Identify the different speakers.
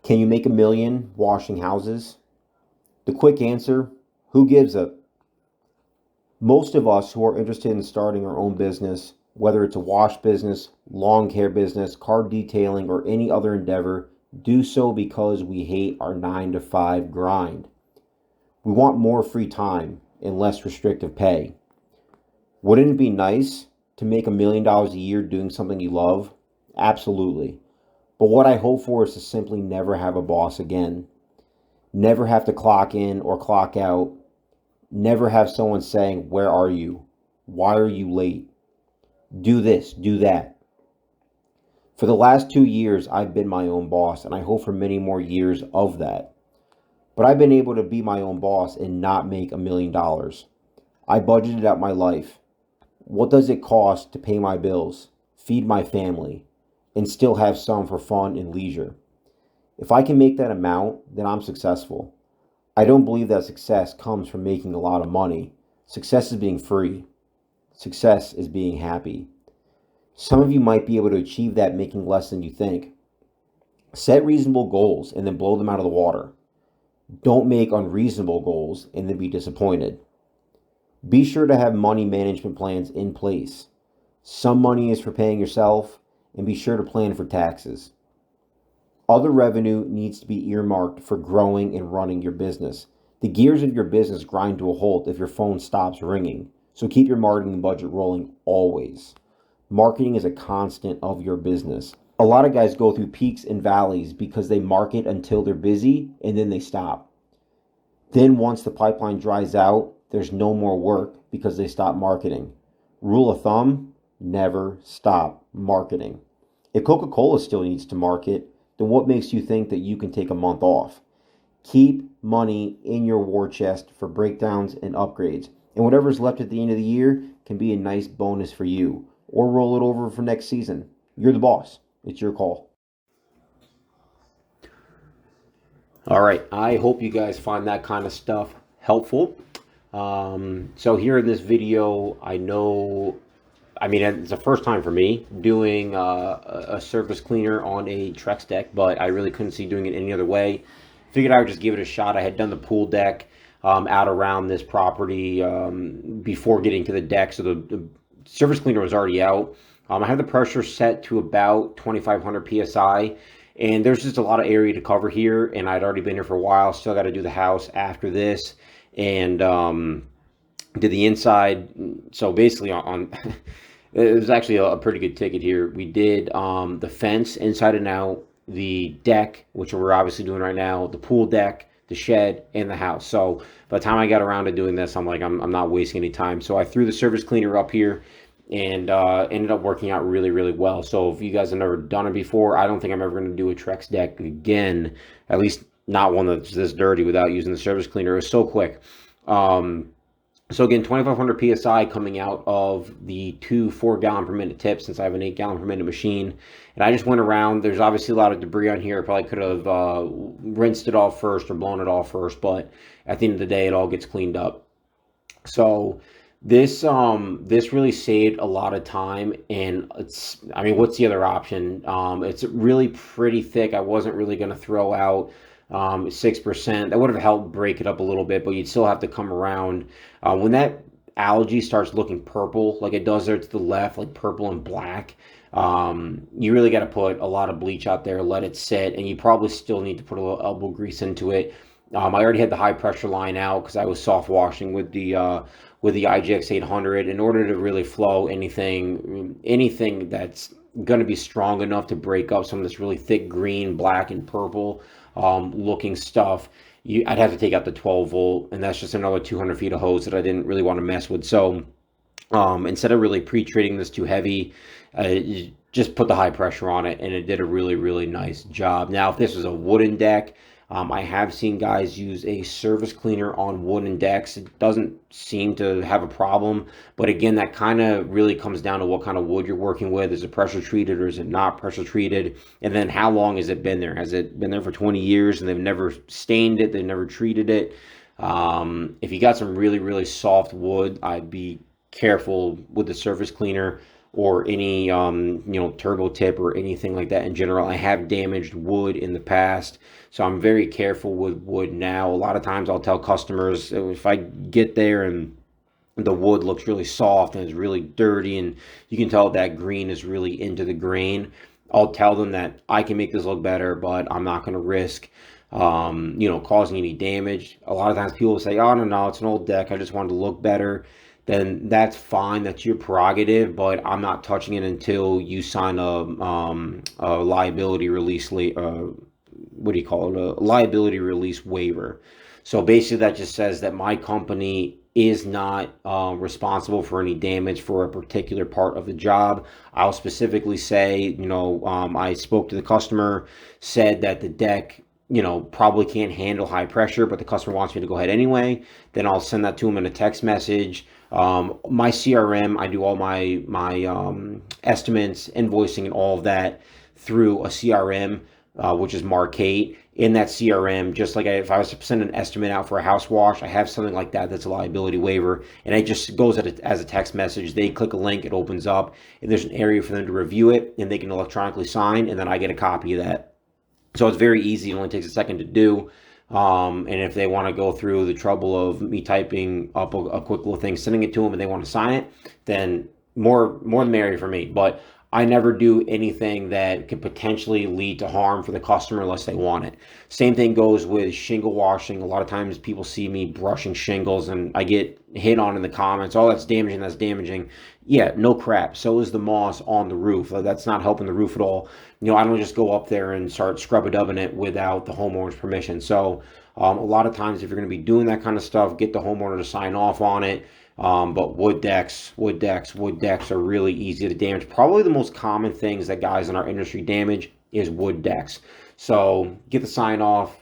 Speaker 1: Can you make a million washing houses? The quick answer, who gives a? Most of us who are interested in starting our own business, whether it's a wash business, lawn care business, car detailing, or any other endeavor, do so because we hate our 9 to 5 grind. We want more free time and less restrictive pay. Wouldn't it be nice to make $1 million a year doing something you love? Absolutely. But what I hope for is to simply never have a boss again. Never have to clock in or clock out. Never have someone saying, "Where are you? Why are you late? Do this, do that." For the last 2 years, I've been my own boss, and I hope for many more years of that. But I've been able to be my own boss and not make $1 million. I budgeted out my life. What does it cost to pay my bills, feed my family, and still have some for fun and leisure? If I can make that amount, then I'm successful. I don't believe that success comes from making a lot of money. Success is being free. Success is being happy. Some of you might be able to achieve that making less than you think. Set reasonable goals and then blow them out of the water. Don't make unreasonable goals and then be disappointed. Be sure to have money management plans in place. Some money is for paying yourself, and be sure to plan for taxes. Other revenue needs to be earmarked for growing and running your business. The gears of your business grind to a halt if your phone stops ringing, so keep your marketing budget rolling always. Marketing is a constant of your business. A lot of guys go through peaks and valleys because they market until they're busy and then they stop. Then once the pipeline dries out, there's no more work because they stop marketing. Rule of thumb, never stop marketing. If Coca-Cola still needs to market, then what makes you think that you can take a month off? Keep money in your war chest for breakdowns and upgrades. And whatever's left at the end of the year can be a nice bonus for you. Or roll it over for next season. You're the boss. It's your call. All right. I hope you guys find that kind of stuff helpful. So here in this video, it's the first time for me doing a surface cleaner on a Trex deck, but I really couldn't see doing it any other way. Figured I would just give it a shot. I had done the pool deck out around this property before getting to the deck, so the surface cleaner was already out. I had the pressure set to about 2,500 PSI, and there's just a lot of area to cover here, and I'd already been here for a while. Still got to do the house after this, and did the inside. So basically on it was actually a pretty good ticket here. We did the fence inside and out, the deck, which we're obviously doing right now, the pool deck, the shed, and the house. So by the time I got around to doing this, I'm like, I'm not wasting any time. So I threw the surface cleaner up here and ended up working out really, really well. So if you guys have never done it before, I don't think I'm ever going to do a Trex deck again, at least not one that's this dirty without using the surface cleaner. It was so quick. So again, 2,500 PSI coming out of the 2 4-gallon per minute tips, since I have an 8-gallon per minute machine. And I just went around. There's obviously a lot of debris on here. I probably could have rinsed it off first or blown it off first, but at the end of the day, it all gets cleaned up. So this really saved a lot of time, and what's the other option? It's really pretty thick. I wasn't really going to throw out 6%. That would have helped break it up a little bit, but you'd still have to come around. When that algae starts looking purple, like it does there to the left, like purple and black, you really got to put a lot of bleach out there, let it sit, and you probably still need to put a little elbow grease into it. I already had the high pressure line out because I was soft washing with the IGX 800 in order to really flow anything that's going to be strong enough to break up some of this really thick green, black, and purple looking stuff. I'd have to take out the 12 volt, and that's just another 200 feet of hose that I didn't really want to mess with. So instead of really pre-treating this too heavy, just put the high pressure on it, and it did a really, really nice job. Now, if this was a wooden deck, I have seen guys use a surface cleaner on wooden decks. It doesn't seem to have a problem, but again, that kind of really comes down to what kind of wood you're working with. Is it pressure treated or is it not pressure treated? And then how long has it been there? Has it been there for 20 years and they've never stained it, they've never treated it? If you got some really, really soft wood, I'd be careful with the surface cleaner. or any turbo tip or anything like that in general. I have damaged wood in the past, so I'm very careful with wood now. A lot of times I'll tell customers if I get there and the wood looks really soft and it's really dirty and you can tell that green is really into the grain, I'll tell them that I can make this look better, but I'm not going to risk causing any damage. A lot of times people will say, oh, no, it's an old deck, I just wanted to look better. Then that's fine, that's your prerogative, but I'm not touching it until you sign a liability release, what do you call it, a liability release waiver. So basically that just says that my company is not responsible for any damage for a particular part of the job. I'll specifically say, I spoke to the customer, said that the deck, probably can't handle high pressure, but the customer wants me to go ahead anyway. Then I'll send that to him in a text message. My CRM, I do all my estimates, invoicing, and all of that through a CRM, which is Mark8. In that CRM, just like if I was to send an estimate out for a house wash, I have something like that that's a liability waiver, and it just goes as a text message. They click a link, it opens up, and there's an area for them to review it, and they can electronically sign, and then I get a copy of that. So it's very easy. It only takes a second to do. And if they want to go through the trouble of me typing up a quick little thing, sending it to them, and they want to sign it, then more the merrier for me. But I never do anything that could potentially lead to harm for the customer unless they want it. Same thing goes with shingle washing. A lot of times people see me brushing shingles and I get hit on in the comments, oh, that's damaging, that's damaging. Yeah, no crap. So is the moss on the roof. That's not helping the roof at all. I don't just go up there and start scrub-a-dubbing it without the homeowner's permission. So a lot of times if you're going to be doing that kind of stuff, get the homeowner to sign off on it. But wood decks are really easy to damage. Probably the most common things that guys in our industry damage is wood decks. So get the sign off,